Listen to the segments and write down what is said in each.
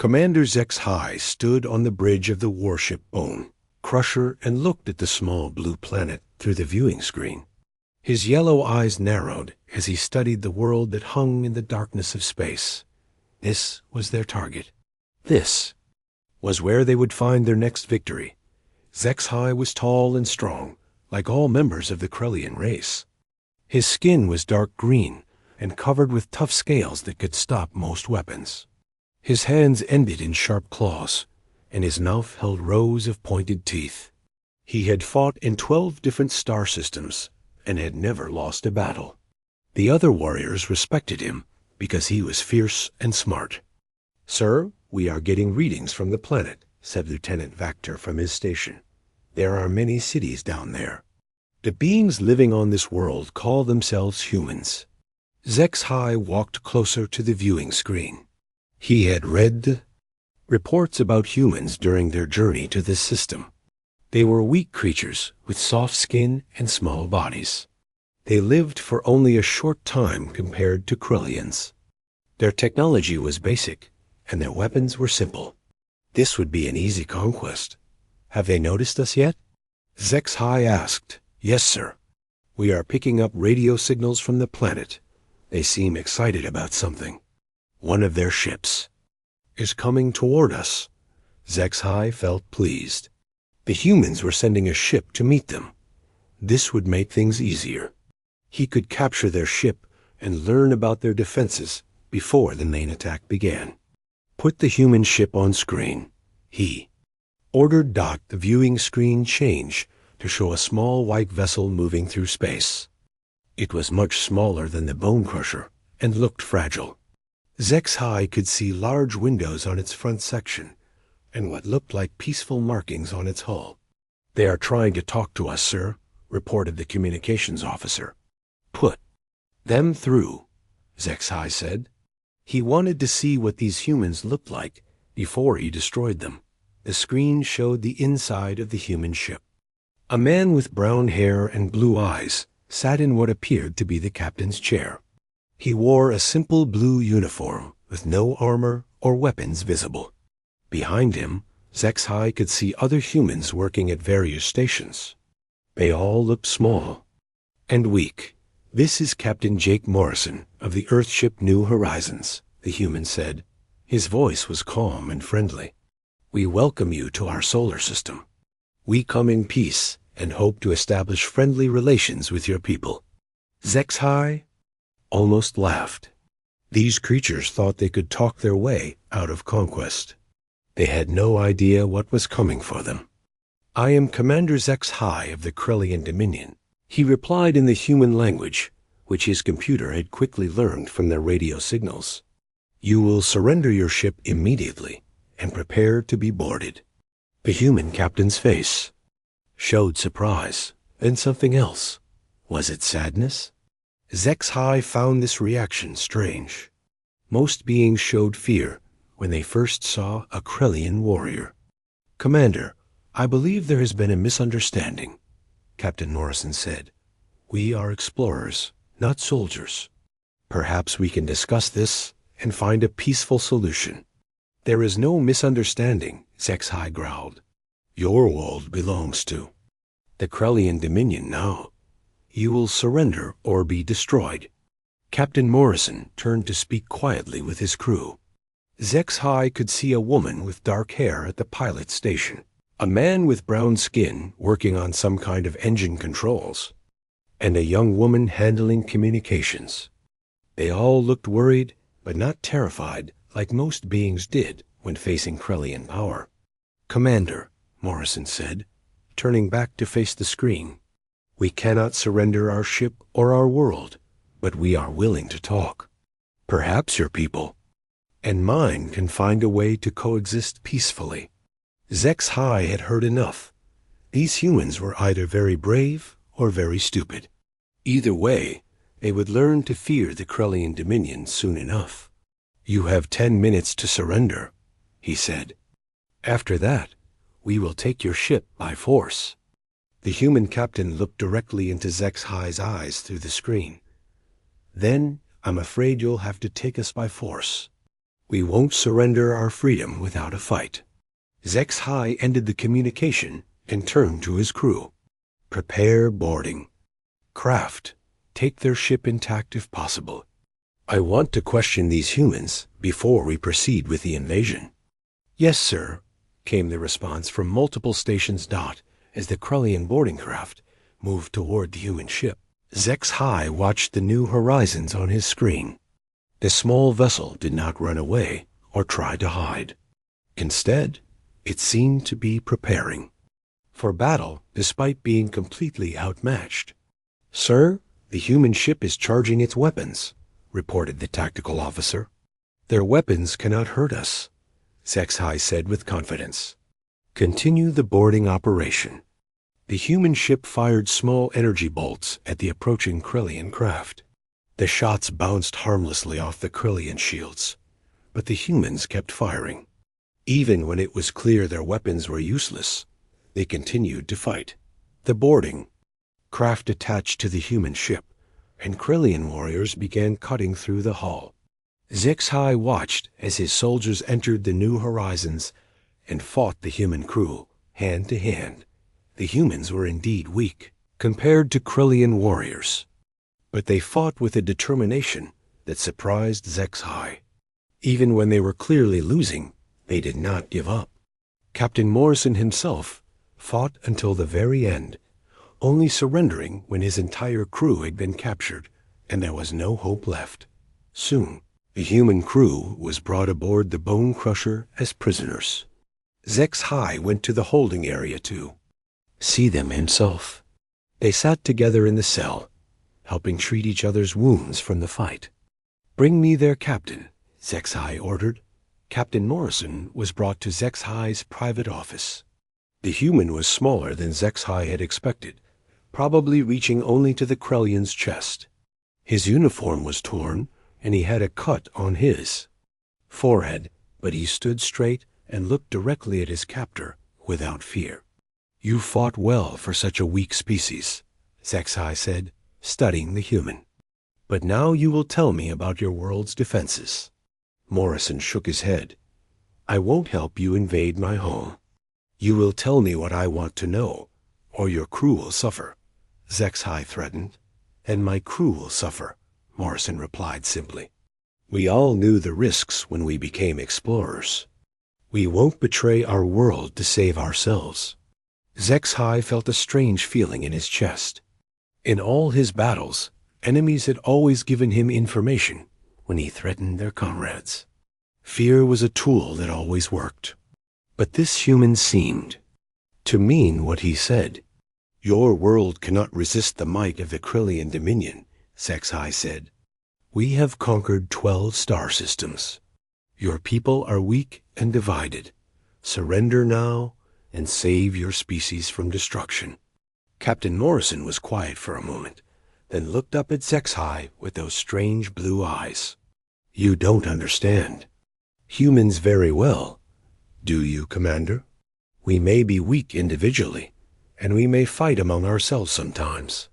Commander HFY stood on the bridge of the warship Bone Crusher and looked at the small blue planet through the viewing screen. His yellow eyes narrowed as he studied the world that hung in the darkness of space. This was their target. This was where they would find their next victory. HFY was tall and strong, like all members of the Krellian race. His skin was dark green and covered with tough scales that could stop most weapons. His hands ended in sharp claws, and his mouth held rows of pointed teeth. He had fought in 12 different star systems and had never lost a battle. The other warriors respected him because he was fierce and smart. "Sir, we are getting readings from the planet," said Lieutenant Vactor from his station. "There are many cities down there. The beings living on this world call themselves humans." HFY walked closer to the viewing screen. He had read reports about humans during their journey to this system. They were weak creatures with soft skin and small bodies. They lived for only a short time compared to Krellians. Their technology was basic, and their weapons were simple. This would be an easy conquest. "Have they noticed us yet?" HFY asked. "Yes, sir. We are picking up radio signals from the planet. They seem excited about something. One of their ships is coming toward us." HFY felt pleased. The humans were sending a ship to meet them. This would make things easier. He could capture their ship and learn about their defenses before the main attack began. "Put the human ship on screen," he ordered. The viewing screen changed to show a small white vessel moving through space. It was much smaller than the Bone Crusher and looked fragile. HFY could see large windows on its front section and what looked like peaceful markings on its hull. "They are trying to talk to us, sir," reported the communications officer. "Put them through," HFY said. He wanted to see what these humans looked like before he destroyed them. The screen showed the inside of the human ship. A man with brown hair and blue eyes sat in what appeared to be the captain's chair. He wore a simple blue uniform with no armor or weapons visible. Behind him, HFY could see other humans working at various stations. They all looked small and weak. "This is Captain Jake Morrison of the Earthship New Horizons," the human said. His voice was calm and friendly. "We welcome you to our solar system. We come in peace and hope to establish friendly relations with your people." HFY almost laughed. These creatures thought they could talk their way out of conquest. They had no idea what was coming for them. "I am Commander HFY of the Krellian Dominion," he replied in the human language, which his computer had quickly learned from their radio signals. "You will surrender your ship immediately and prepare to be boarded." The human captain's face showed surprise and something else. Was it sadness? HFY found this reaction strange. Most beings showed fear when they first saw a Krellian warrior. "Commander, I believe there has been a misunderstanding," Captain Morrison said. "We are explorers, not soldiers. Perhaps we can discuss this and find a peaceful solution." "There is no misunderstanding," HFY growled. "Your world belongs to the Krellian Dominion now. You will surrender or be destroyed." Captain Morrison turned to speak quietly with his crew. HFY could see a woman with dark hair at the pilot station, a man with brown skin working on some kind of engine controls, and a young woman handling communications. They all looked worried, but not terrified like most beings did when facing Krellian power. "Commander," Morrison said, turning back to face the screen, "we cannot surrender our ship or our world, but we are willing to talk. Perhaps your people and mine can find a way to coexist peacefully." HFY had heard enough. These humans were either very brave or very stupid. Either way, they would learn to fear the Krellian Dominion soon enough. "You have 10 minutes to surrender," he said. "After that, we will take your ship by force." The human captain looked directly into HFY's eyes through the screen. "Then I'm afraid you'll have to take us by force." We won't surrender our freedom without a fight. Zex-Hai ended the communication and turned to his crew. Prepare boarding. Craft, take their ship intact if possible. I want to question these humans before we proceed with the invasion. Yes, sir, came the response from multiple stations. As the Krellian boarding craft moved toward the human ship, Zex-Hai watched the new horizons on his screen. The small vessel did not run away or try to hide. Instead, it seemed to be preparing for battle despite being completely outmatched. Sir, the human ship is charging its weapons, reported the tactical officer. Their weapons cannot hurt us, Zex-Hai said with confidence. Continue the boarding operation. The human ship fired small energy bolts at the approaching Krellian craft. The shots bounced harmlessly off the Krellian shields, but the humans kept firing. Even when it was clear their weapons were useless, they continued to fight. The boarding craft attached to the human ship, and Krellian warriors began cutting through the hull. Zex-Hai watched as his soldiers entered the new horizons and fought the human crew hand to hand. The humans were indeed weak compared to Krellian warriors, but they fought with a determination that surprised Zex-Hai. Even when they were clearly losing, they did not give up. Captain Morrison himself fought until the very end, only surrendering when his entire crew had been captured and there was no hope left. Soon, the human crew was brought aboard the Bone Crusher as prisoners. Zex-Hai went to the holding area to see them himself. They sat together in the cell, helping treat each other's wounds from the fight. Bring me their captain, Zex-Hai ordered. Captain Morrison was brought to Zex-Hai's private office. The human was smaller than Zex-Hai had expected, probably reaching only to the Krellian's chest. His uniform was torn, and he had a cut on his forehead, but he stood straight and looked directly at his captor without fear. You fought well for such a weak species, Zex-Hai said, studying the human. But now you will tell me about your world's defenses. Morrison shook his head. I won't help you invade my home. You will tell me what I want to know, or your crew will suffer, Zex-Hai threatened. And my crew will suffer, Morrison replied simply. We all knew the risks when we became explorers. We won't betray our world to save ourselves. Zex-Hai felt a strange feeling in his chest. In all his battles, enemies had always given him information when he threatened their comrades. Fear was a tool that always worked. But this human seemed to mean what he said. Your world cannot resist the might of the Krellian Dominion, Zex-Hai said. We have conquered 12 star systems. Your people are weak and divided. Surrender now and save your species from destruction. Captain Morrison was quiet for a moment, then looked up at Zex-Hai with those strange blue eyes. You don't understand. Humans very well. Do you, Commander? We may be weak individually, and we may fight among ourselves sometimes.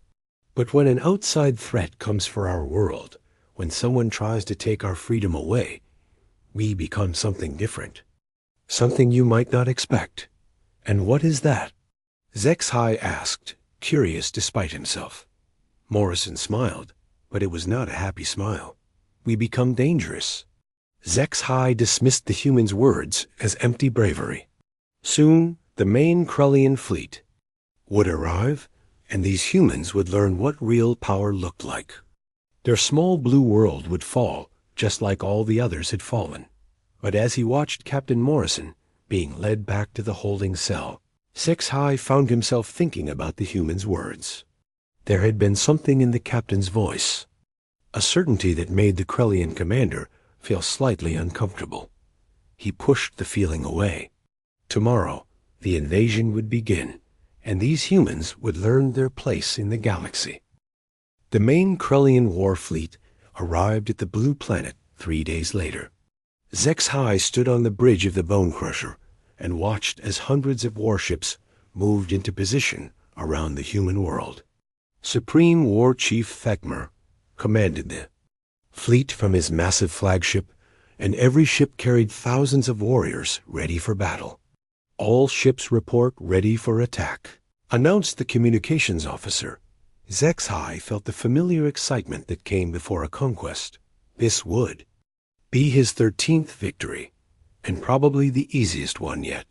But when an outside threat comes for our world, when someone tries to take our freedom away, we become something different. Something you might not expect. And what is that? Zex-Hai asked, curious despite himself. Morrison smiled, but it was not a happy smile. We become dangerous. Zex-Hai dismissed the human's words as empty bravery. Soon, the main Krellian fleet would arrive, and these humans would learn what real power looked like. Their small blue world would fall, just like all the others had fallen. But as he watched Captain Morrison being led back to the holding cell, Zex-Hai found himself thinking about the human's words. There had been something in the captain's voice, a certainty that made the Krellian commander feel slightly uncomfortable. He pushed the feeling away. Tomorrow, the invasion would begin, and these humans would learn their place in the galaxy. The main Krellian war fleet arrived at the blue planet 3 days later. Zex-Hai stood on the bridge of the Bone Crusher and watched as hundreds of warships moved into position around the human world. Supreme War Chief Thegmer commanded the fleet from his massive flagship, and every ship carried thousands of warriors ready for battle. "All ships report ready for attack," announced the communications officer. Zexhai felt the familiar excitement that came before a conquest. This would be his 13th victory, and probably the easiest one yet.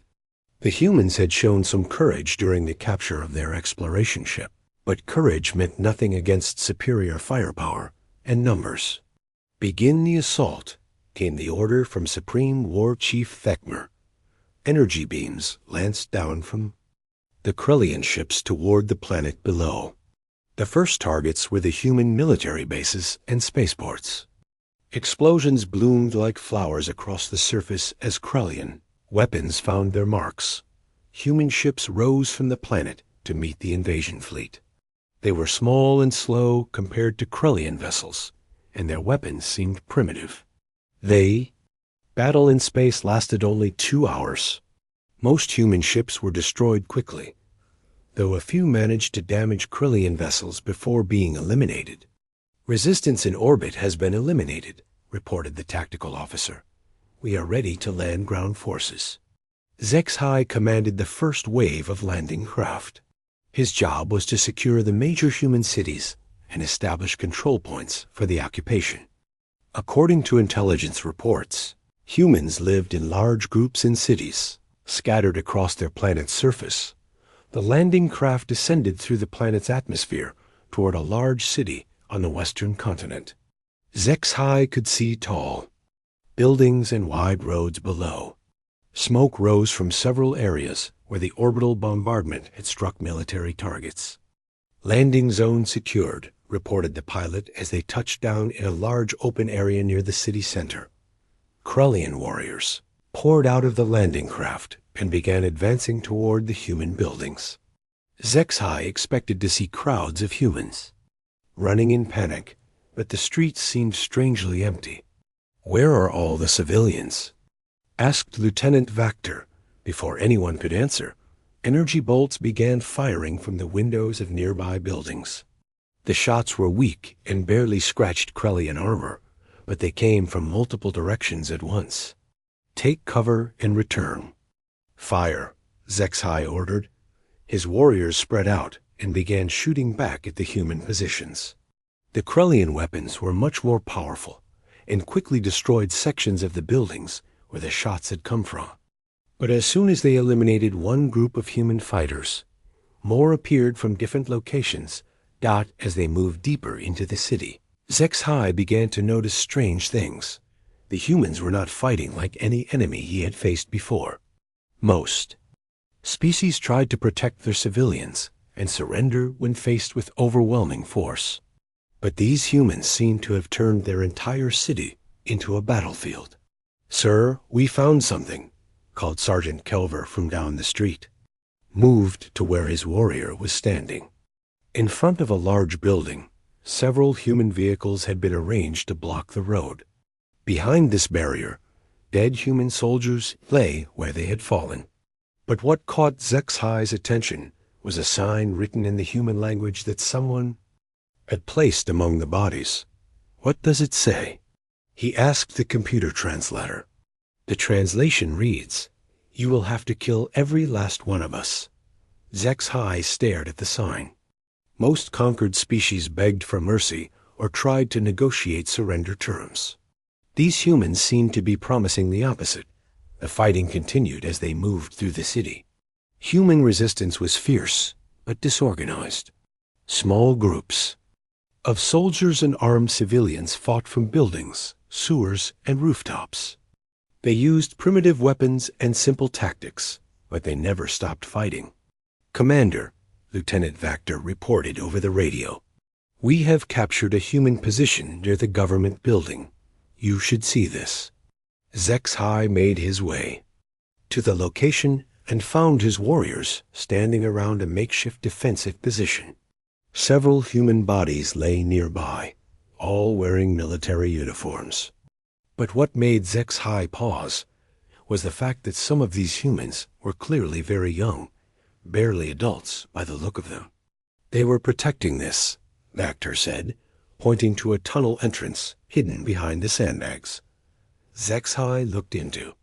The humans had shown some courage during the capture of their exploration ship, but courage meant nothing against superior firepower and numbers. "Begin the assault," came the order from Supreme War Chief Thekmer. Energy beams lanced down from the Krellian ships toward the planet below. The first targets were the human military bases and spaceports. Explosions bloomed like flowers across the surface as Krellian weapons found their marks. Human ships rose from the planet to meet the invasion fleet. They were small and slow compared to Krellian vessels, and their weapons seemed primitive. Battle in space lasted only 2 hours. Most human ships were destroyed quickly, though a few managed to damage Krellian vessels before being eliminated. "Resistance in orbit has been eliminated," reported the tactical officer. "We are ready to land ground forces." Zexhai commanded the first wave of landing craft. His job was to secure the major human cities and establish control points for the occupation. According to intelligence reports, humans lived in large groups in cities, scattered across their planet's surface. The landing craft descended through the planet's atmosphere toward a large city on the western continent. Zexhai could see tall buildings and wide roads below. Smoke rose from several areas where the orbital bombardment had struck military targets. "Landing zone secured," reported the pilot as they touched down in a large open area near the city center. Krellian warriors poured out of the landing craft and began advancing toward the human buildings. Zexhai expected to see crowds of humans running in panic, but the streets seemed strangely empty. "Where are all the civilians?" asked Lieutenant Vactor. Before anyone could answer, energy bolts began firing from the windows of nearby buildings. The shots were weak and barely scratched Krellian armor, but they came from multiple directions at once. "Take cover and return." "Fire," Zexhai ordered. His warriors spread out and began shooting back at the human positions. The Krellian weapons were much more powerful and quickly destroyed sections of the buildings where the shots had come from. But as soon as they eliminated one group of human fighters, more appeared from different locations, as they moved deeper into the city. Zexhai began to notice strange things. The humans were not fighting like any enemy he had faced before. Most species tried to protect their civilians and surrender when faced with overwhelming force. But these humans seemed to have turned their entire city into a battlefield. "Sir, we found something," called Sergeant Kelver from down the street. Moved to where his warrior was standing. In front of a large building, several human vehicles had been arranged to block the road. Behind this barrier, dead human soldiers lay where they had fallen. But what caught Zexhai's attention was a sign written in the human language that someone had placed among the bodies. "What does it say?" he asked the computer translator. The translation reads, "You will have to kill every last one of us." Zexhai stared at the sign. Most conquered species begged for mercy or tried to negotiate surrender terms. These humans seemed to be promising the opposite. The fighting continued as they moved through the city. Human resistance was fierce, but disorganized. Small groups of soldiers and armed civilians fought from buildings, sewers, and rooftops. They used primitive weapons and simple tactics, but they never stopped fighting. "Commander," Lieutenant Vactor reported over the radio, "we have captured a human position near the government building. You should see this." Zexhai made his way to the location and found his warriors standing around a makeshift defensive position. Several human bodies lay nearby, all wearing military uniforms. But what made Zexhai pause was the fact that some of these humans were clearly very young, barely adults by the look of them. "They were protecting this," Vactor said, pointing to a tunnel entrance hidden behind the sandbags. Zex-Hai looked into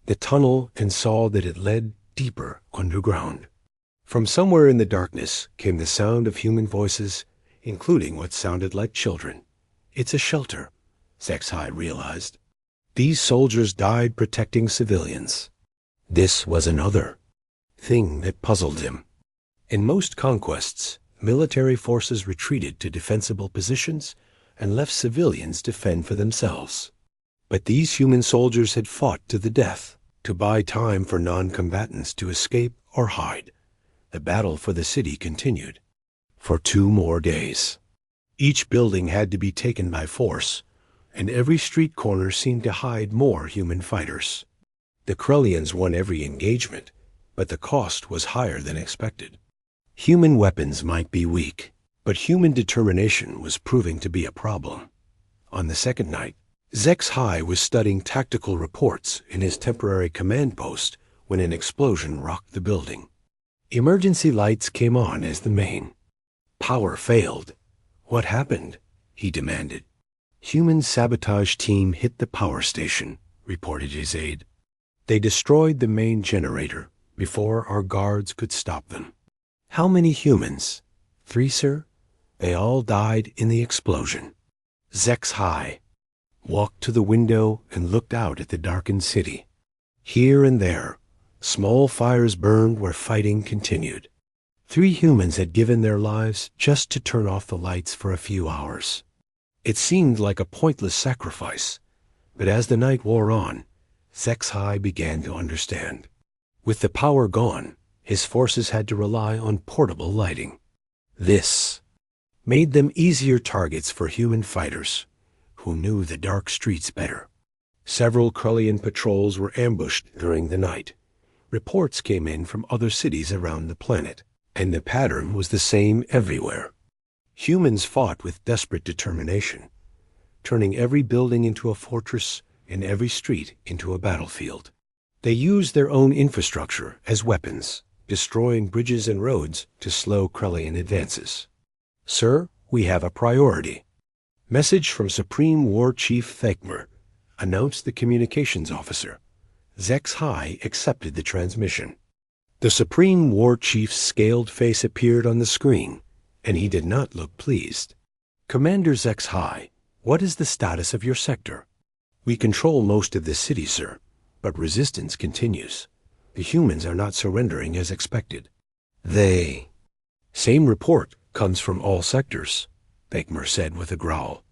the tunnel and saw that it led deeper underground. From somewhere in the darkness came the sound of human voices, including what sounded like children. It's a shelter, Zex-Hai realized. These soldiers died protecting civilians. This was another thing that puzzled him. In most conquests, military forces retreated to defensible positions and left civilians to fend for themselves. But these human soldiers had fought to the death to buy time for non-combatants to escape or hide. The battle for the city continued for 2 more days. Each building had to be taken by force, and every street corner seemed to hide more human fighters. The Krellians won every engagement, but the cost was higher than expected. Human weapons might be weak, but human determination was proving to be a problem. On the second night, Zex-Hai was studying tactical reports in his temporary command post when an explosion rocked the building. Emergency lights came on as the main. Power failed. What happened? He demanded. Human sabotage team hit the power station, reported his aide. They destroyed the main generator before our guards could stop them. How many humans? 3, sir. They all died in the explosion. Zex-Hai walked to the window and looked out at the darkened city. Here and there, small fires burned where fighting continued. 3 humans had given their lives just to turn off the lights for a few hours. It seemed like a pointless sacrifice, but as the night wore on, Zex-Hai began to understand. With the power gone, his forces had to rely on portable lighting. This made them easier targets for human fighters who knew the dark streets better. Several Krellian patrols were ambushed during the night. Reports came in from other cities around the planet, and the pattern was the same everywhere. Humans fought with desperate determination, turning every building into a fortress and every street into a battlefield. They used their own infrastructure as weapons, destroying bridges and roads to slow Krellian advances. Sir, we have a priority. Message from Supreme War Chief Thekmer, announced the communications officer. Zex-Hai accepted the transmission. The Supreme War Chief's scaled face appeared on the screen, and he did not look pleased. Commander Zex-Hai, what is the status of your sector? We control most of the city, sir, but resistance continues. The humans are not surrendering as expected. Same report comes from all sectors, Thekmer said with a growl.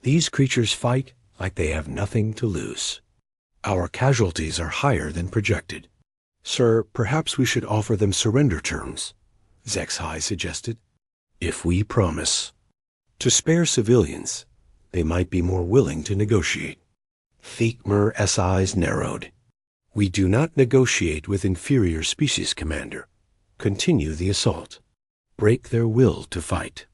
These creatures fight like they have nothing to lose. Our casualties are higher than projected. Sir, perhaps we should offer them surrender terms, Zex-Hai suggested. If we promise to spare civilians, they might be more willing to negotiate. Thekmer's eyes narrowed. We do not negotiate with inferior species, Commander. Continue the assault. Break their will to fight.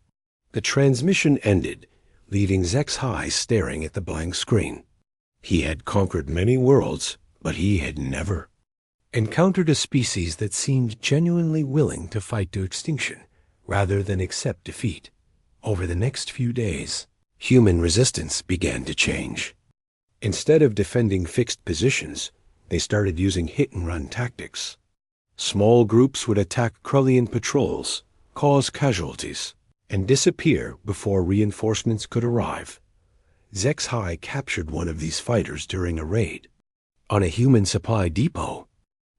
The transmission ended, leaving Zex-Hai staring at the blank screen. He had conquered many worlds, but he had never encountered a species that seemed genuinely willing to fight to extinction rather than accept defeat. Over the next few days, human resistance began to change. Instead of defending fixed positions, they started using hit-and-run tactics. Small groups would attack Krellian patrols, cause casualties, and disappear before reinforcements could arrive. Zex-Hai captured one of these fighters during a raid. On a human supply depot,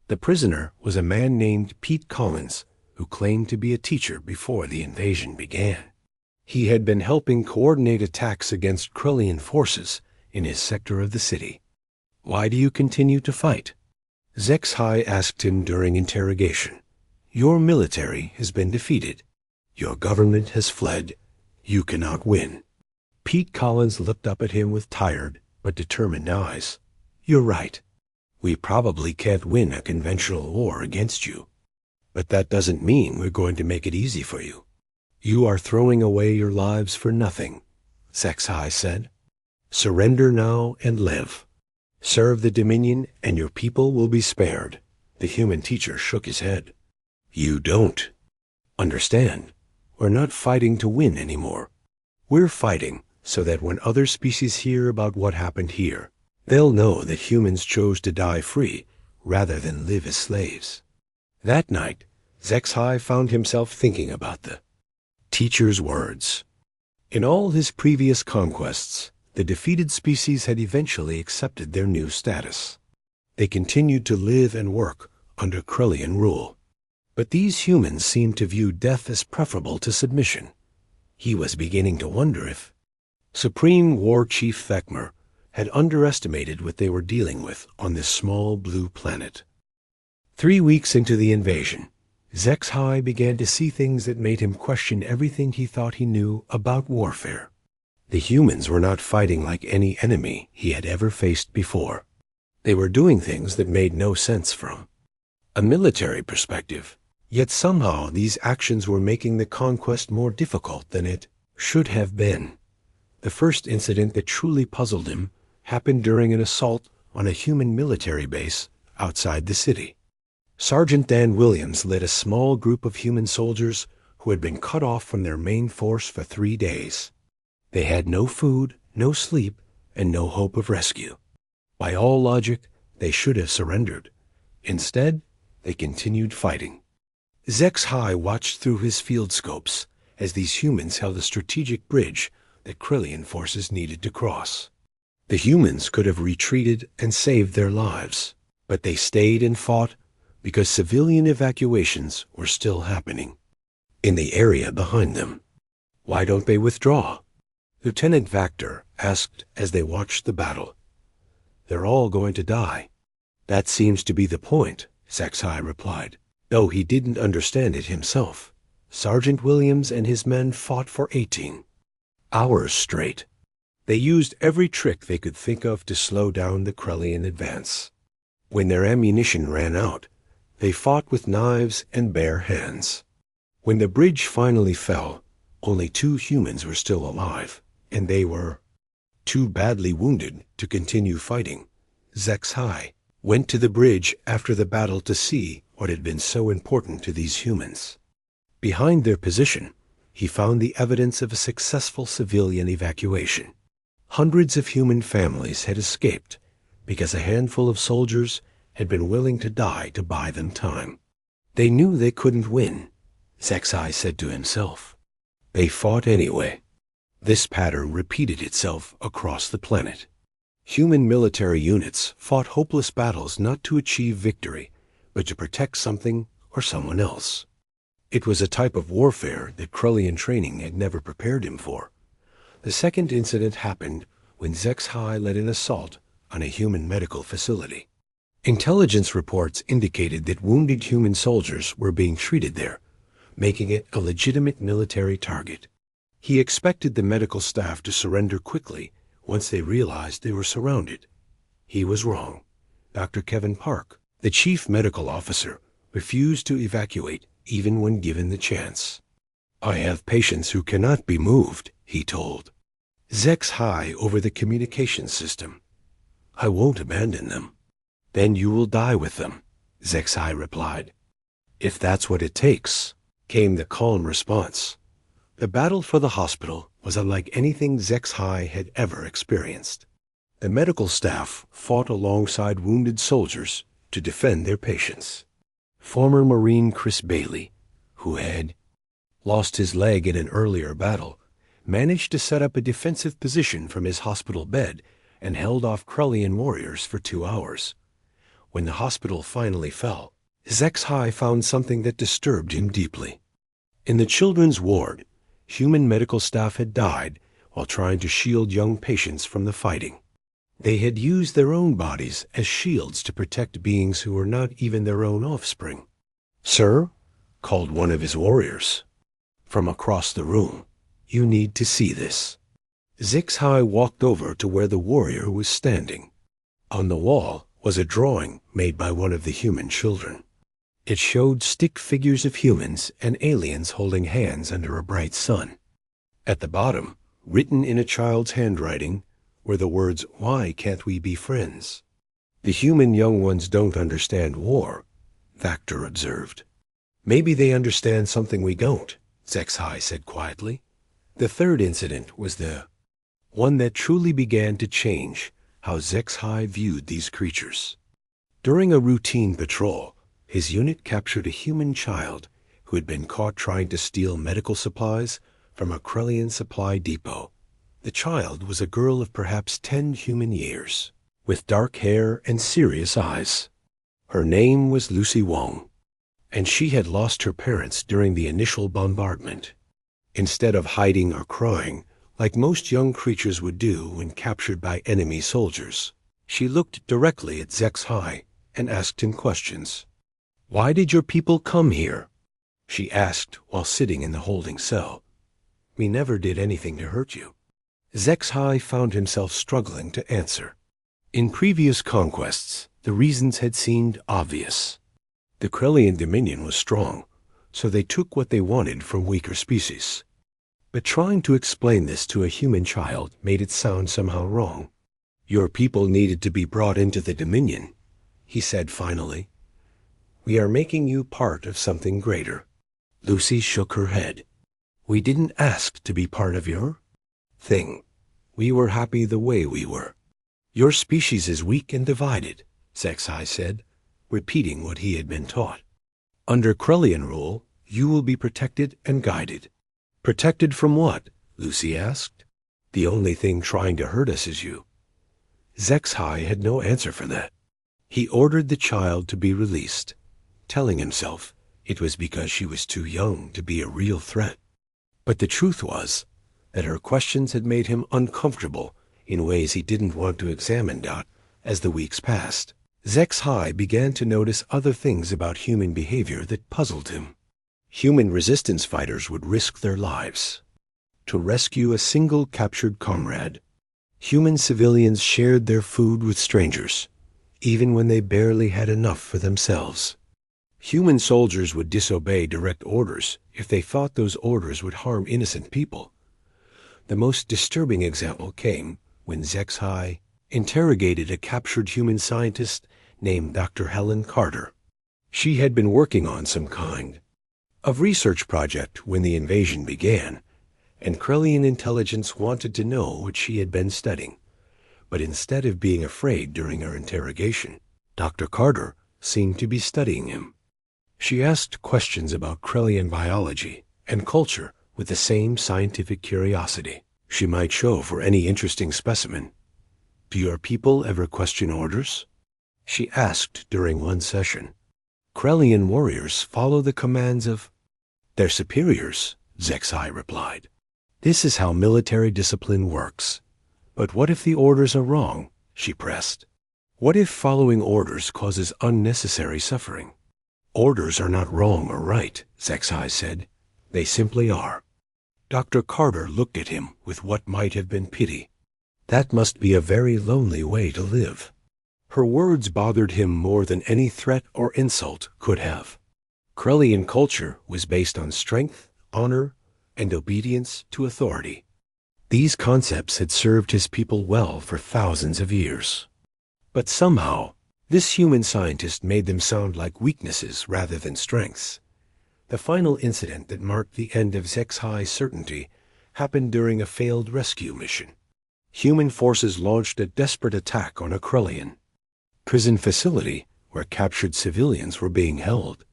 the prisoner was a man named Pete Collins, who claimed to be a teacher before the invasion began. He had been helping coordinate attacks against Krellian forces in his sector of the city. Why do you continue to fight? Zex-Hai asked him during interrogation. Your military has been defeated. Your government has fled. You cannot win. Pete Collins looked up at him with tired but determined eyes. You're right. We probably can't win a conventional war against you. But that doesn't mean we're going to make it easy for you. You are throwing away your lives for nothing, Zex-Hai said. Surrender now and live. Serve the Dominion and your people will be spared. The human teacher shook his head. You don't understand. We're not fighting to win anymore. We're fighting so that when other species hear about what happened here, They'll know that humans chose to die free rather than live as slaves. That night, Zexhai found himself thinking about the teacher's words. In all his previous conquests, the defeated species had eventually accepted their new status. They continued to live and work under Krellian rule. But these humans seemed to view death as preferable to submission. He was beginning to wonder if Supreme War Chief Thekmer had underestimated what they were dealing with on this small blue planet. 3 weeks into the invasion, Zexhai began to see things that made him question everything he thought he knew about warfare. The humans were not fighting like any enemy he had ever faced before. They were doing things that made no sense from a military perspective, yet somehow these actions were making the conquest more difficult than it should have been. The first incident that truly puzzled him happened during an assault on a human military base outside the city. Sergeant Dan Williams led a small group of human soldiers who had been cut off from their main force for 3 days. They had no food, no sleep, and no hope of rescue. By all logic, they should have surrendered. Instead, they continued fighting. Zexhai watched through his field scopes as these humans held a strategic bridge that Krellian forces needed to cross. The humans could have retreated and saved their lives, but they stayed and fought because civilian evacuations were still happening in the area behind them. Why don't they withdraw? Lieutenant Vactor asked as they watched the battle. They're all going to die. That seems to be the point, Zexhai replied, though he didn't understand it himself. Sergeant Williams and his men fought for 18 hours straight. They used every trick they could think of to slow down the Krellian advance. When their ammunition ran out, they fought with knives and bare hands. When the bridge finally fell, only 2 humans were still alive, and they were too badly wounded to continue fighting. Zexhai went to the bridge after the battle to see what had been so important to these humans. Behind their position, he found the evidence of a successful civilian evacuation. Hundreds of human families had escaped because a handful of soldiers had been willing to die to buy them time. They knew they couldn't win, Zexhai said to himself. They fought anyway. This pattern repeated itself across the planet. Human military units fought hopeless battles not to achieve victory, but to protect something or someone else. It was a type of warfare that Krellian training had never prepared him for. The second incident happened when Zexhai led an assault on a human medical facility. Intelligence reports indicated that wounded human soldiers were being treated there, making it a legitimate military target. He expected the medical staff to surrender quickly once they realized they were surrounded. He was wrong. Dr. Kevin Park, the chief medical officer, refused to evacuate even when given the chance. I have patients who cannot be moved, he told Zexhai over the communication system. I won't abandon them. Then you will die with them, Zexhai replied. If that's what it takes, came the calm response. The battle for the hospital was unlike anything Zexhai had ever experienced. The medical staff fought alongside wounded soldiers to defend their patients. Former Marine Chris Bailey, who had lost his leg in an earlier battle, managed to set up a defensive position from his hospital bed and held off Krellian warriors for 2 hours. When the hospital finally fell, Zexhai found something that disturbed him deeply. In the children's ward, human medical staff had died while trying to shield young patients from the fighting. They had used their own bodies as shields to protect beings who were not even their own offspring. Sir, called one of his warriors from across the room, you need to see this. Zexhai walked over to where the warrior was standing. On the wall was a drawing made by one of the human children. It showed stick figures of humans and aliens holding hands under a bright sun. At the bottom, written in a child's handwriting, were the words, "Why can't we be friends?" The human young ones don't understand war, Vactor observed. Maybe they understand something we don't, Zexhai said quietly. The third incident was the one that truly began to change how Zexhai viewed these creatures. During a routine patrol, his unit captured a human child who had been caught trying to steal medical supplies from a Krellian supply depot. The child was a girl of perhaps 10 human years, with dark hair and serious eyes. Her name was Lucy Wong, and she had lost her parents during the initial bombardment. Instead of hiding or crying, like most young creatures would do when captured by enemy soldiers, she looked directly at Zexhai and asked him questions. "Why did your people come here?" she asked while sitting in the holding cell. "We never did anything to hurt you." Zexhai found himself struggling to answer. In previous conquests, the reasons had seemed obvious. The Krellian dominion was strong, so they took what they wanted from weaker species. But trying to explain this to a human child made it sound somehow wrong. "Your people needed to be brought into the dominion," he said finally. "We are making you part of something greater." Lucy shook her head. "We didn't ask to be part of your thing. We were happy the way we were." "Your species is weak and divided," Zexhai said, repeating what he had been taught. "Under Krellian rule, you will be protected and guided." "Protected from what?" Lucy asked. "The only thing trying to hurt us is you." Zexhai had no answer for that. He ordered the child to be released, telling himself it was because she was too young to be a real threat. But the truth was that her questions had made him uncomfortable in ways he didn't want to examine. As the weeks passed, Zexhai began to notice other things about human behavior that puzzled him. Human resistance fighters would risk their lives to rescue a single captured comrade. Human civilians shared their food with strangers, even when they barely had enough for themselves. Human soldiers would disobey direct orders if they thought those orders would harm innocent people. The most disturbing example came when Zexhai interrogated a captured human scientist named Dr. Helen Carter. She had been working on some kind of research project when the invasion began, and Krellian intelligence wanted to know what she had been studying. But instead of being afraid during her interrogation, Dr. Carter seemed to be studying him. She asked questions about Krellian biology and culture with the same scientific curiosity she might show for any interesting specimen. "Do your people ever question orders?" she asked during one session. "Krellian warriors follow the commands of their superiors," Zexhai replied. "This is how military discipline works." "But what if the orders are wrong?" she pressed. "What if following orders causes unnecessary suffering?" "Orders are not wrong or right," Zexhai said. "They simply are." Dr. Carter looked at him with what might have been pity. "That must be a very lonely way to live." Her words bothered him more than any threat or insult could have. Krellian culture was based on strength, honor, and obedience to authority. These concepts had served his people well for thousands of years. But somehow, this human scientist made them sound like weaknesses rather than strengths. The final incident that marked the end of Zexhai's certainty happened during a failed rescue mission. Human forces launched a desperate attack on a Krellian prison facility where captured civilians were being held.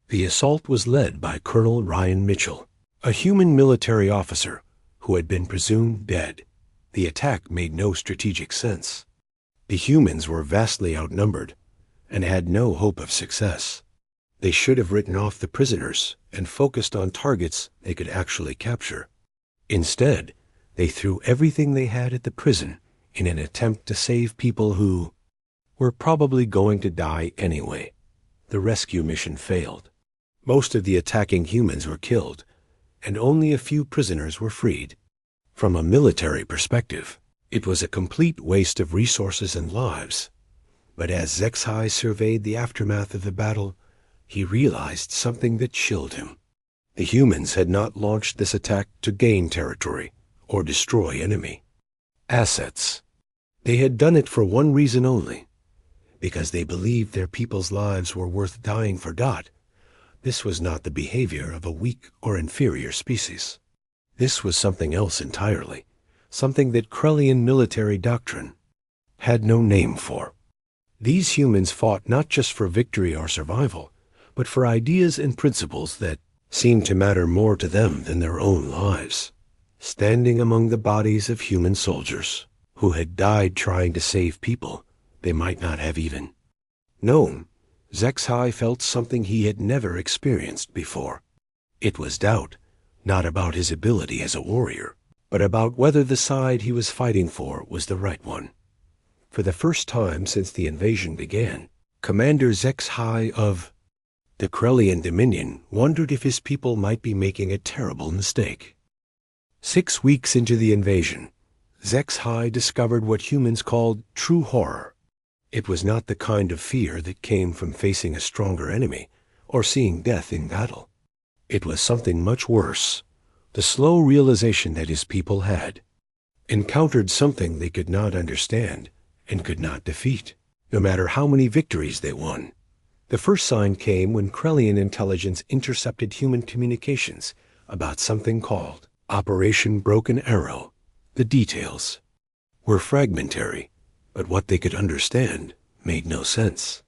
The assault was led by Colonel Ryan Mitchell, a human military officer who had been presumed dead. The attack made no strategic sense. The humans were vastly outnumbered and had no hope of success. They should have written off the prisoners and focused on targets they could actually capture. Instead, they threw everything they had at the prison in an attempt to save people who were probably going to die anyway. The rescue mission failed. Most of the attacking humans were killed, and only a few prisoners were freed. From a military perspective, it was a complete waste of resources and lives. But as Zexhai surveyed the aftermath of the battle, he realized something that chilled him. The humans had not launched this attack to gain territory or destroy enemy assets. They had done it for one reason only, because they believed their people's lives were worth dying for. This was not the behavior of a weak or inferior species. This was something else entirely, something that Krellian military doctrine had no name for. These humans fought not just for victory or survival, but for ideas and principles that seemed to matter more to them than their own lives. Standing among the bodies of human soldiers who had died trying to save people they might not have even known, Zexhai felt something he had never experienced before. It was doubt, not about his ability as a warrior, but about whether the side he was fighting for was the right one. For the first time since the invasion began, Commander Zexhai of the Krellian Dominion wondered if his people might be making a terrible mistake. 6 weeks into the invasion, Zexhai discovered what humans called true horror. It was not the kind of fear that came from facing a stronger enemy or seeing death in battle. It was something much worse, the slow realization that his people had encountered something they could not understand and could not defeat, no matter how many victories they won. The first sign came when Krellian intelligence intercepted human communications about something called Operation Broken Arrow. The details were fragmentary, but what they could understand made no sense.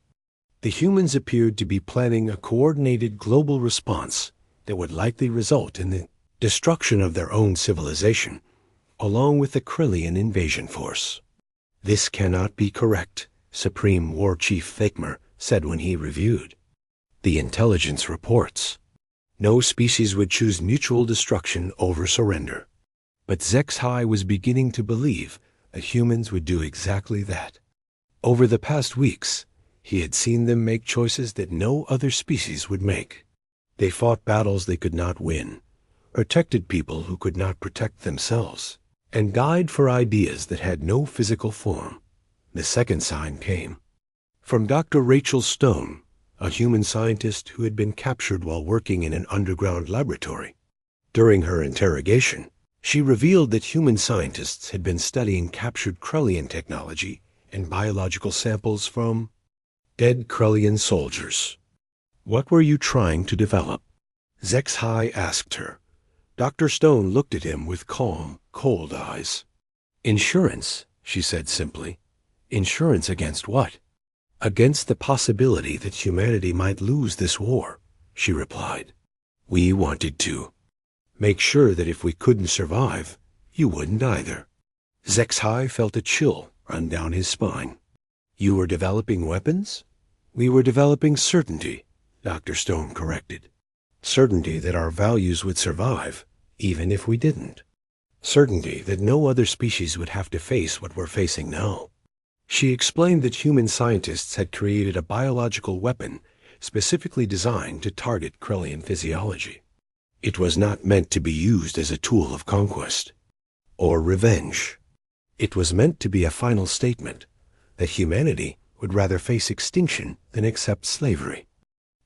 The humans appeared to be planning a coordinated global response that would likely result in the destruction of their own civilization, along with the Krellian invasion force. "This cannot be correct," Supreme War Chief Thakmer said when he reviewed the intelligence reports. No species would choose mutual destruction over surrender. But Zexhai was beginning to believe that humans would do exactly that. Over the past weeks, he had seen them make choices that no other species would make. They fought battles they could not win, protected people who could not protect themselves, and died for ideas that had no physical form. The second sign came from Dr. Rachel Stone, a human scientist who had been captured while working in an underground laboratory. During her interrogation, she revealed that human scientists had been studying captured Krellian technology and biological samples from dead Krellian soldiers. "What were you trying to develop?" Zexhai asked her. Dr. Stone looked at him with calm, cold eyes. "Insurance," she said simply. "Insurance against what?" "Against the possibility that humanity might lose this war," she replied. "We wanted to make sure that if we couldn't survive, you wouldn't either." Zexhai felt a chill run down his spine. "You were developing weapons?" "We were developing certainty," Dr. Stone corrected. "Certainty that our values would survive, even if we didn't. Certainty that no other species would have to face what we're facing now." She explained that human scientists had created a biological weapon specifically designed to target Krellian physiology. It was not meant to be used as a tool of conquest or revenge. It was meant to be a final statement that humanity would rather face extinction than accept slavery.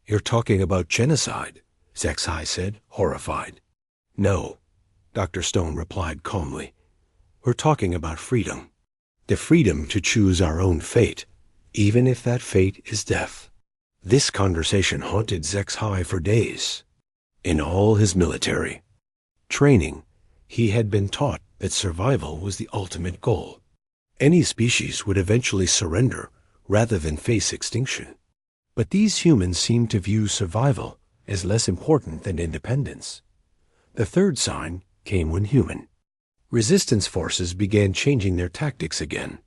"You're talking about genocide," Zexhai said, horrified. "No," Dr. Stone replied calmly. "We're talking about freedom. The freedom to choose our own fate, even if that fate is death." This conversation haunted Zexhai for days. In all his military training, he had been taught that survival was the ultimate goal. Any species would eventually surrender rather than face extinction. But these humans seemed to view survival as less important than independence. The third sign came when human resistance forces began changing their tactics again.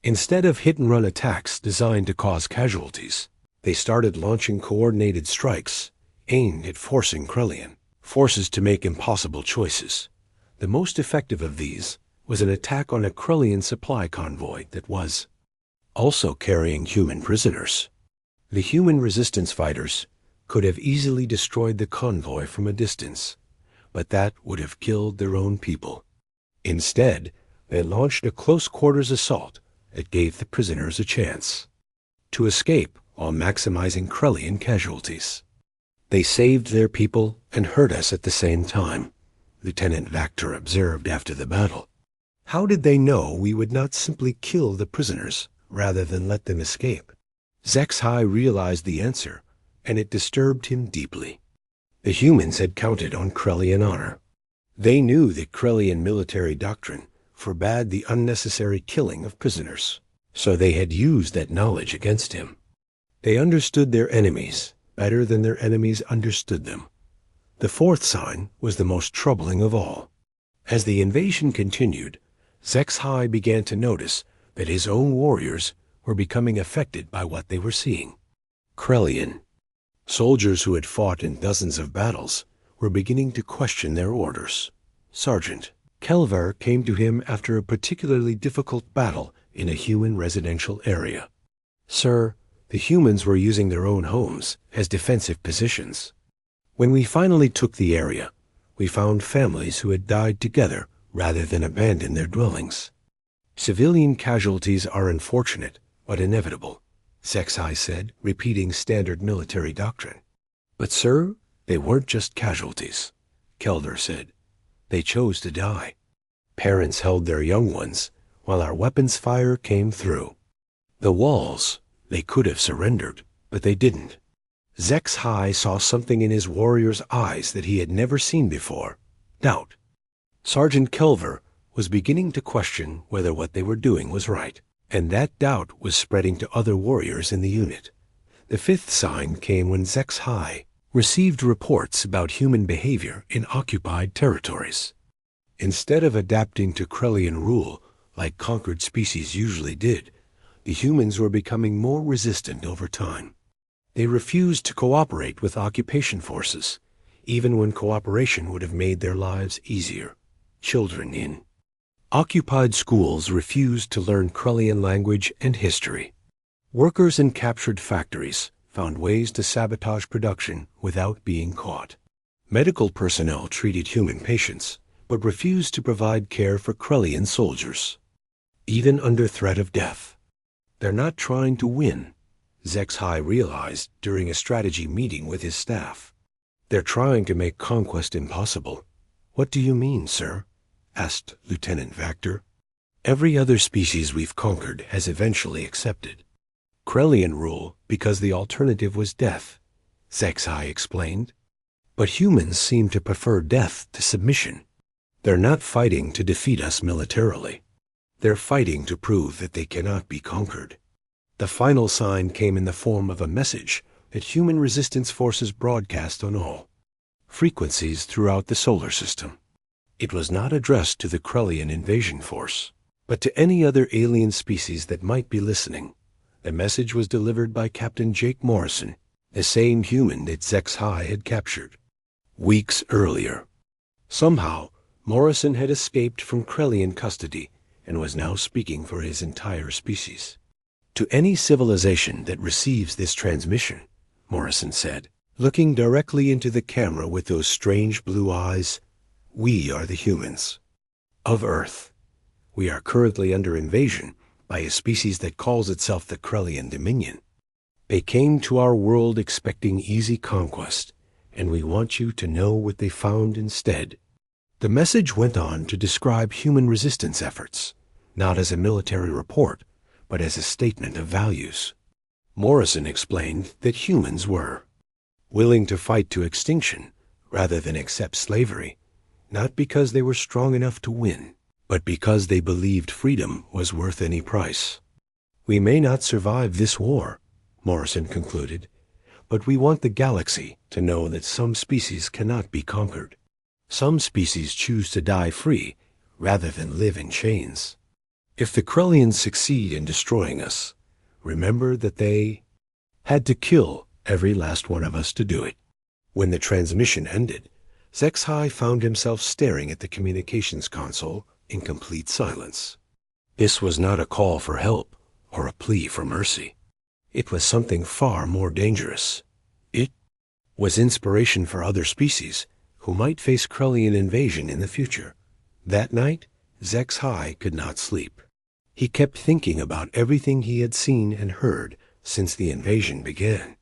Instead of hit-and-run attacks designed to cause casualties, they started launching coordinated strikes aimed at forcing Krellian forces to make impossible choices. The most effective of these was an attack on a Krellian supply convoy that was also carrying human prisoners. The human resistance fighters could have easily destroyed the convoy from a distance, but that would have killed their own people. Instead, they launched a close-quarters assault that gave the prisoners a chance to escape while maximizing Krellian casualties. "They saved their people and hurt us at the same time," Lieutenant Vactor observed after the battle. "How did they know we would not simply kill the prisoners rather than let them escape?" Zexhai realized the answer, and it disturbed him deeply. The humans had counted on Krellian honor. They knew that Krellian military doctrine forbade the unnecessary killing of prisoners. So they had used that knowledge against him. They understood their enemies better than their enemies understood them. The fourth sign was the most troubling of all. As the invasion continued, Zexhai began to notice that his own warriors were becoming affected by what they were seeing. Krelian. Soldiers who had fought in dozens of battles were beginning to question their orders. Sergeant Kelver came to him after a particularly difficult battle in a human residential area. Sir, the humans were using their own homes as defensive positions. When we finally took the area, we found families who had died together rather than abandon their dwellings. Civilian casualties are unfortunate, but inevitable, Zexhai said, repeating standard military doctrine. But sir, they weren't just casualties, Kelder said. They chose to die. Parents held their young ones, while our weapons fire came through. The walls, they could have surrendered, but they didn't. Zexhai saw something in his warrior's eyes that he had never seen before. Doubt. Sergeant Kelver was beginning to question whether what they were doing was right, and that doubt was spreading to other warriors in the unit. The fifth sign came when Zexhai received reports about human behavior in occupied territories. Instead of adapting to Krelian rule like conquered species usually did, the humans were becoming more resistant over time. They refused to cooperate with occupation forces, even when cooperation would have made their lives easier. Children in occupied schools refused to learn Krelian language and history. Workers in captured factories found ways to sabotage production without being caught. Medical personnel treated human patients, but refused to provide care for Krelian soldiers, even under threat of death. They're not trying to win, Zexhai realized during a strategy meeting with his staff. They're trying to make conquest impossible. What do you mean, sir? Asked Lieutenant Vactor. Every other species we've conquered has eventually accepted Krelian rule because the alternative was death, Zexhai explained. But humans seem to prefer death to submission. They're not fighting to defeat us militarily. They're fighting to prove that they cannot be conquered. The final sign came in the form of a message that human resistance forces broadcast on all frequencies throughout the solar system. It was not addressed to the Krelian invasion force, but to any other alien species that might be listening. The message was delivered by Captain Jake Morrison, the same human that Zexhai had captured weeks earlier. Somehow, Morrison had escaped from Krelian custody and was now speaking for his entire species. To any civilization that receives this transmission, Morrison said, looking directly into the camera with those strange blue eyes, we are the humans of Earth. We are currently under invasion by a species that calls itself the Krelian Dominion. They came to our world expecting easy conquest, and we want you to know what they found instead. The message went on to describe human resistance efforts, not as a military report, but as a statement of values. Morrison explained that humans were willing to fight to extinction rather than accept slavery, not because they were strong enough to win, but because they believed freedom was worth any price. We may not survive this war, Morrison concluded, but we want the galaxy to know that some species cannot be conquered. Some species choose to die free rather than live in chains. If the Krelians succeed in destroying us, remember that they had to kill every last one of us to do it. When the transmission ended, Zexhai found himself staring at the communications console in complete silence. This was not a call for help or a plea for mercy. It was something far more dangerous. It was inspiration for other species who might face Krelian invasion in the future. That night, Zexhai could not sleep. He kept thinking about everything he had seen and heard since the invasion began.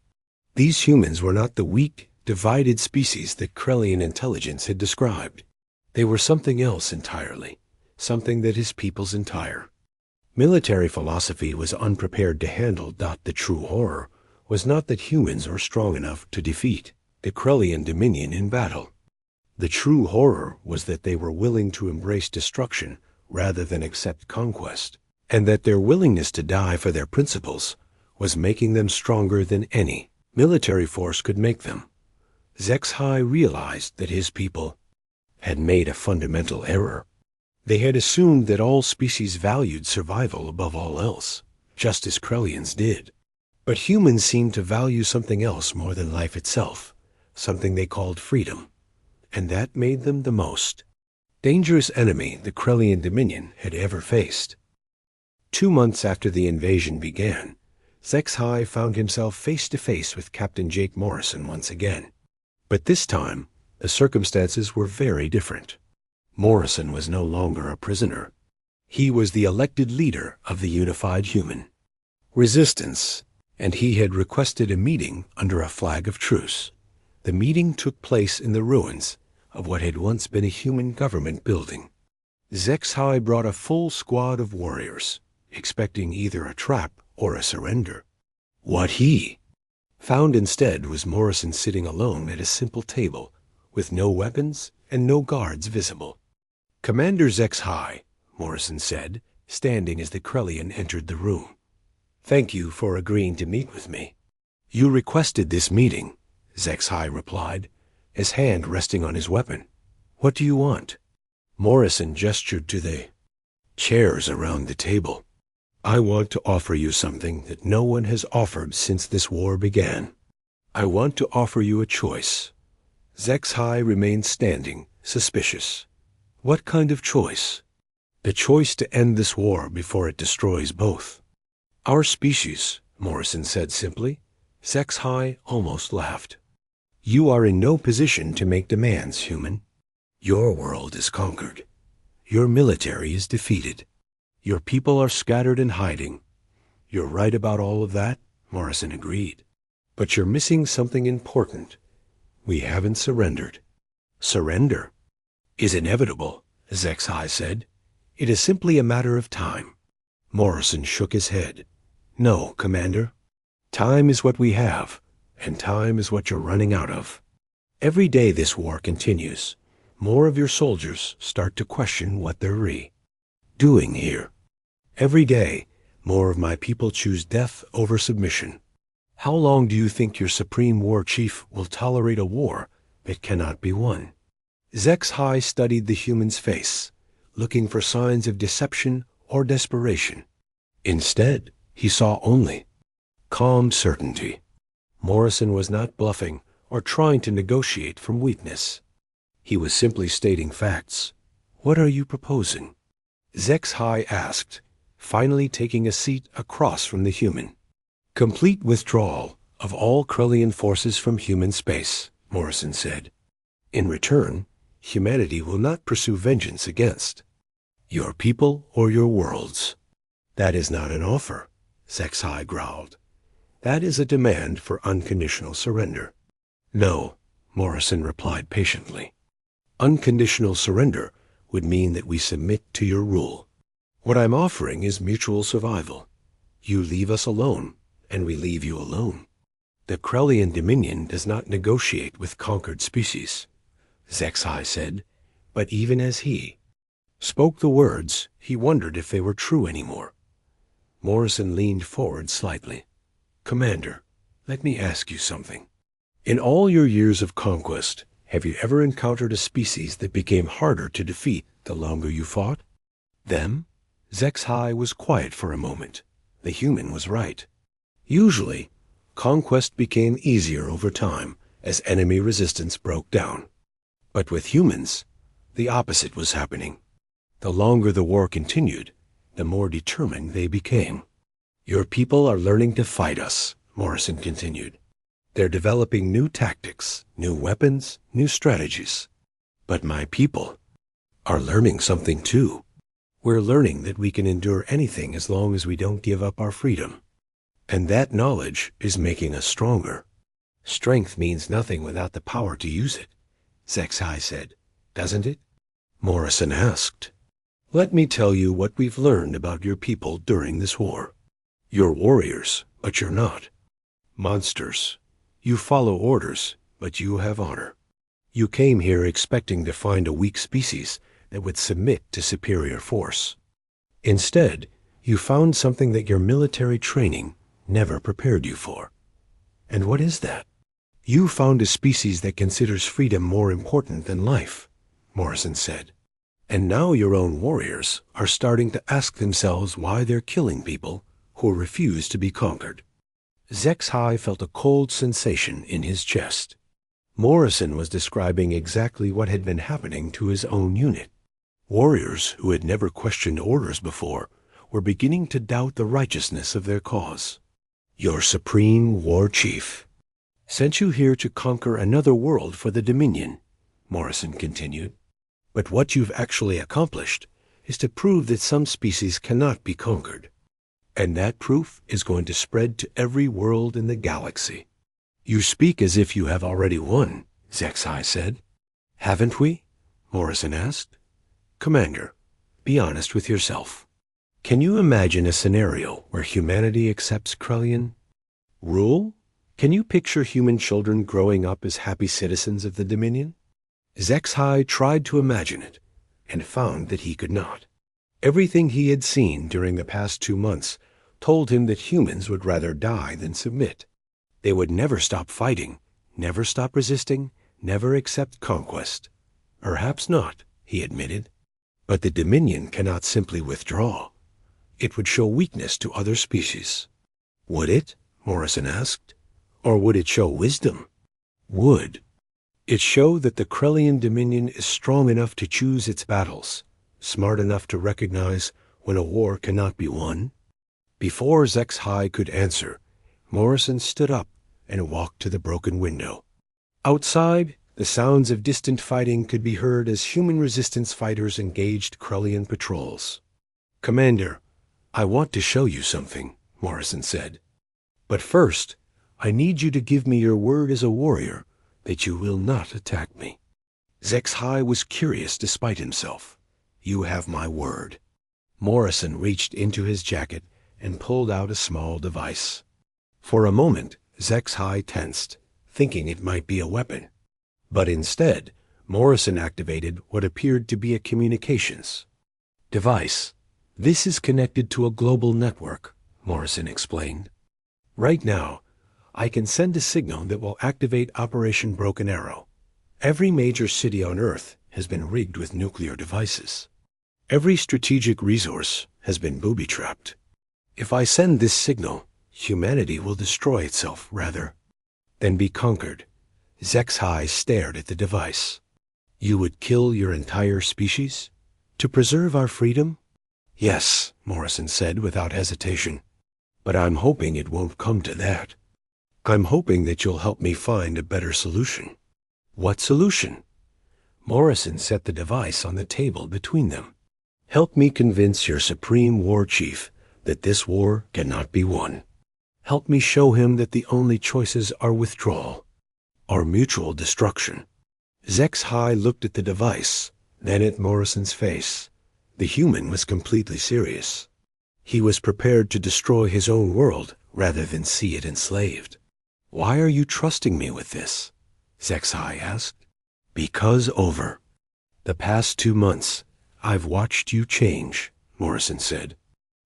These humans were not the weak, divided species that Krelian intelligence had described. They were something else entirely, something that his people's entire military philosophy was unprepared to handle. The true horror was not that humans are strong enough to defeat the Krelian Dominion in battle. The true horror was that they were willing to embrace destruction rather than accept conquest. and that their willingness to die for their principles was making them stronger than any military force could make them. Zexhai realized that his people had made a fundamental error. They had assumed that all species valued survival above all else, just as Krellians did. But humans seemed to value something else more than life itself, something they called freedom, and that made them the most dangerous enemy the Krellian Dominion had ever faced. 2 months after the invasion began, Zexhai found himself face to face with Captain Jake Morrison once again. But this time, the circumstances were very different. Morrison was no longer a prisoner. He was the elected leader of the unified human resistance, and he had requested a meeting under a flag of truce. The meeting took place in the ruins of what had once been a human government building. Zexhai brought a full squad of warriors, expecting either a trap or a surrender. What he found instead was Morrison sitting alone at a simple table, with no weapons and no guards visible. "Commander Zexhai," Morrison said, standing as the Krellian entered the room. "Thank you for agreeing to meet with me." "You requested this meeting," Zexhai replied, his hand resting on his weapon. "What do you want?" Morrison gestured to the chairs around the table. "I want to offer you something that no one has offered since this war began. I want to offer you a choice." Zexhai remained standing, suspicious. "What kind of choice?" "The choice to end this war before it destroys both." "Our species," Morrison said simply. Zexhai almost laughed. "You are in no position to make demands, human. Your world is conquered. Your military is defeated. Your people are scattered and hiding." "You're right about all of that," Morrison agreed. "But you're missing something important. We haven't surrendered." "Surrender is inevitable," Zexhai said. "It is simply a matter of time." Morrison shook his head. "No, Commander. Time is what we have, and time is what you're running out of. Every day this war continues, more of your soldiers start to question what they're doing here. Every day, more of my people choose death over submission. How long do you think your supreme war chief will tolerate a war that cannot be won?" Zexhai studied the human's face, looking for signs of deception or desperation. Instead, he saw only calm certainty. Morrison was not bluffing or trying to negotiate from weakness. He was simply stating facts. "What are you proposing?" Zexhai asked, finally taking a seat across from the human. "Complete withdrawal of all Krellian forces from human space," Morrison said. "In return, humanity will not pursue vengeance against your people or your worlds." "That is not an offer," Zexhai growled. "That is a demand for unconditional surrender." "No," Morrison replied patiently. "Unconditional surrender would mean that we submit to your rule. What I'm offering is mutual survival. You leave us alone, and we leave you alone. The Krellian Dominion does not negotiate with conquered species," Zexhai said, but even as he spoke the words, he wondered if they were true anymore. Morrison leaned forward slightly. "Commander, let me ask you something. In all your years of conquest, have you ever encountered a species that became harder to defeat the longer you fought?" "Them?" Zexhai was quiet for a moment. The human was right. Usually, conquest became easier over time as enemy resistance broke down. But with humans, the opposite was happening. The longer the war continued, the more determined they became. "Your people are learning to fight us," Morrison continued. "They're developing new tactics, new weapons, new strategies. But my people are learning something too. We're learning that we can endure anything as long as we don't give up our freedom. And that knowledge is making us stronger." "Strength means nothing without the power to use it," Zexhai said. "Doesn't it?" Morrison asked. "Let me tell you what we've learned about your people during this war. You're warriors, but you're not monsters. You follow orders, but you have honor. You came here expecting to find a weak species that would submit to superior force. Instead, You found something that your military training never prepared you for. And what is that? You found a species that considers freedom more important than life, Morrison said. And now your own warriors are starting to ask themselves why they're killing people who refuse to be conquered. Zex-Hai felt a cold sensation in his chest. Morrison was describing exactly what had been happening to his own unit. Warriors who had never questioned orders before were beginning to doubt the righteousness of their cause. Your supreme war chief sent you here to conquer another world for the Dominion, Morrison continued. But what you've actually accomplished is to prove that some species cannot be conquered. And that proof is going to spread to every world in the galaxy. You speak as if you have already won, Zex-Hai said. Haven't we? Morrison asked. Commander, be honest with yourself. Can you imagine a scenario where humanity accepts Krellian rule? Can you picture human children growing up as happy citizens of the Dominion? Zex-Hai tried to imagine it, and found that he could not. Everything he had seen during the past 2 months told him that humans would rather die than submit. They would never stop fighting, never stop resisting, never accept conquest. Perhaps not, he admitted. But the Dominion cannot simply withdraw. It would show weakness to other species. Would it? Morrison asked. Or would it show wisdom? Would. It showed that the Krellian Dominion is strong enough to choose its battles, smart enough to recognize when a war cannot be won. Before Zex-Hai could answer, Morrison stood up and walked to the broken window. Outside, the sounds of distant fighting could be heard as human resistance fighters engaged Krellian patrols. Commander, I want to show you something, Morrison said. But first, I need you to give me your word as a warrior that you will not attack me. Zex-Hai was curious despite himself. You have my word. Morrison reached into his jacket and pulled out a small device. For a moment, Zex-Hai tensed, thinking it might be a weapon. But instead, Morrison activated what appeared to be a communications device. This is connected to a global network, Morrison explained. Right now, I can send a signal that will activate Operation Broken Arrow. Every major city on Earth has been rigged with nuclear devices. Every strategic resource has been booby-trapped. If I send this signal, humanity will destroy itself rather than be conquered. Zex-Hai stared at the device. You would kill your entire species? To preserve our freedom? Yes, Morrison said without hesitation. But I'm hoping it won't come to that. I'm hoping that you'll help me find a better solution. What solution? Morrison set the device on the table between them. Help me convince your supreme war chief that this war cannot be won. Help me show him that the only choices are withdrawal or mutual destruction. Zex-Hai looked at the device, then at Morrison's face. The human was completely serious. He was prepared to destroy his own world rather than see it enslaved. Why are you trusting me with this? Zex-Hai asked. Because over the past 2 months, I've watched you change, Morrison said.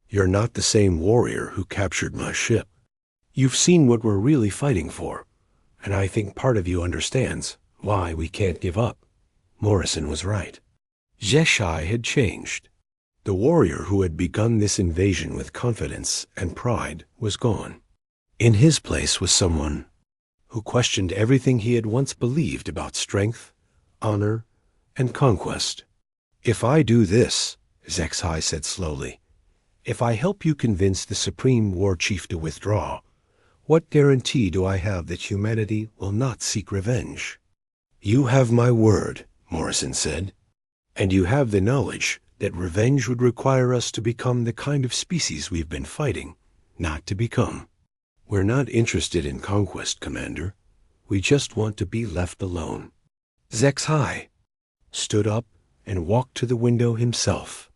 You're not the same warrior who captured my ship. You've seen what we're really fighting for, and I think part of you understands why we can't give up. Morrison was right. Zex-Hai had changed. The warrior who had begun this invasion with confidence and pride was gone. In his place was someone who questioned everything he had once believed about strength, honor, and conquest. If I do this, Zex-Hai said slowly, if I help you convince the Supreme War Chief to withdraw, what guarantee do I have that humanity will not seek revenge? You have my word, Morrison said, and you have the knowledge that revenge would require us to become the kind of species we've been fighting, not to become. We're not interested in conquest, Commander. We just want to be left alone. Zex-Hai stood up and walked to the window himself.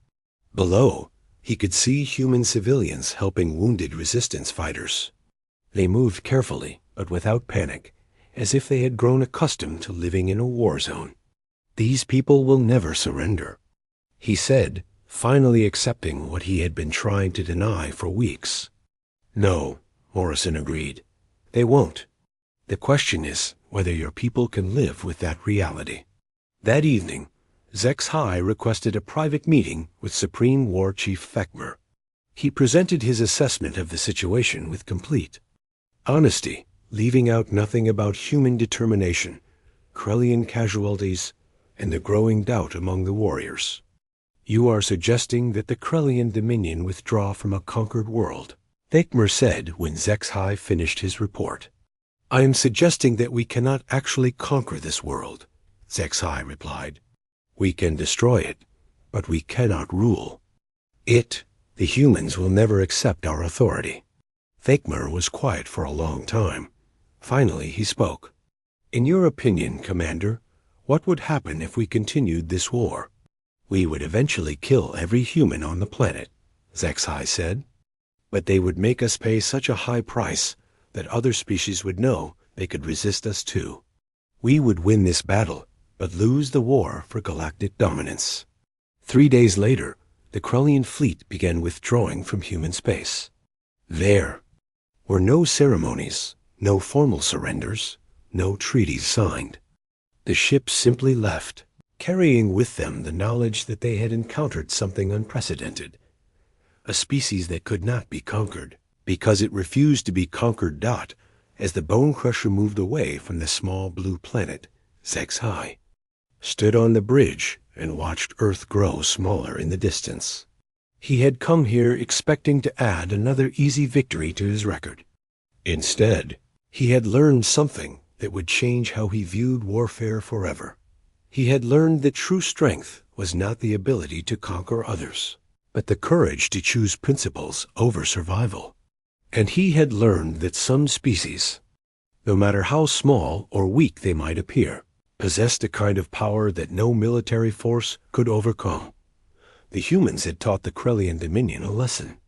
Below, he could see human civilians helping wounded resistance fighters. They moved carefully, but without panic, as if they had grown accustomed to living in a war zone. These people will never surrender, he said, finally accepting what he had been trying to deny for weeks. "No," Morrison agreed. "They won't. The question is whether your people can live with that reality." That evening, HFY requested a private meeting with Supreme War Chief Thekmer. He presented his assessment of the situation with complete honesty, leaving out nothing about human determination, Krellian casualties, and the growing doubt among the warriors. "You are suggesting that the Krellian Dominion withdraw from a conquered world," Thekmer said when HFY finished his report. "I am suggesting that we cannot actually conquer this world," HFY replied. "We can destroy it, but we cannot rule. The humans will never accept our authority." Thekmer was quiet for a long time. Finally he spoke. "In your opinion, Commander, what would happen if we continued this war?" "We would eventually kill every human on the planet," HFY said. "But they would make us pay such a high price that other species would know they could resist us too. We would win this battle, but lose the war for galactic dominance." 3 days later, the Krellian fleet began withdrawing from human space. There were no ceremonies, no formal surrenders, no treaties signed. The ships simply left, carrying with them the knowledge that they had encountered something unprecedented, a species that could not be conquered, because it refused to be conquered. As the bone crusher moved away from the small blue planet, HFY stood on the bridge and watched Earth grow smaller in the distance. He had come here expecting to add another easy victory to his record. Instead, he had learned something that would change how he viewed warfare forever. He had learned that true strength was not the ability to conquer others, but the courage to choose principles over survival. And he had learned that some species, no matter how small or weak they might appear, possessed a kind of power that no military force could overcome. The humans had taught the Krellian Dominion a lesson.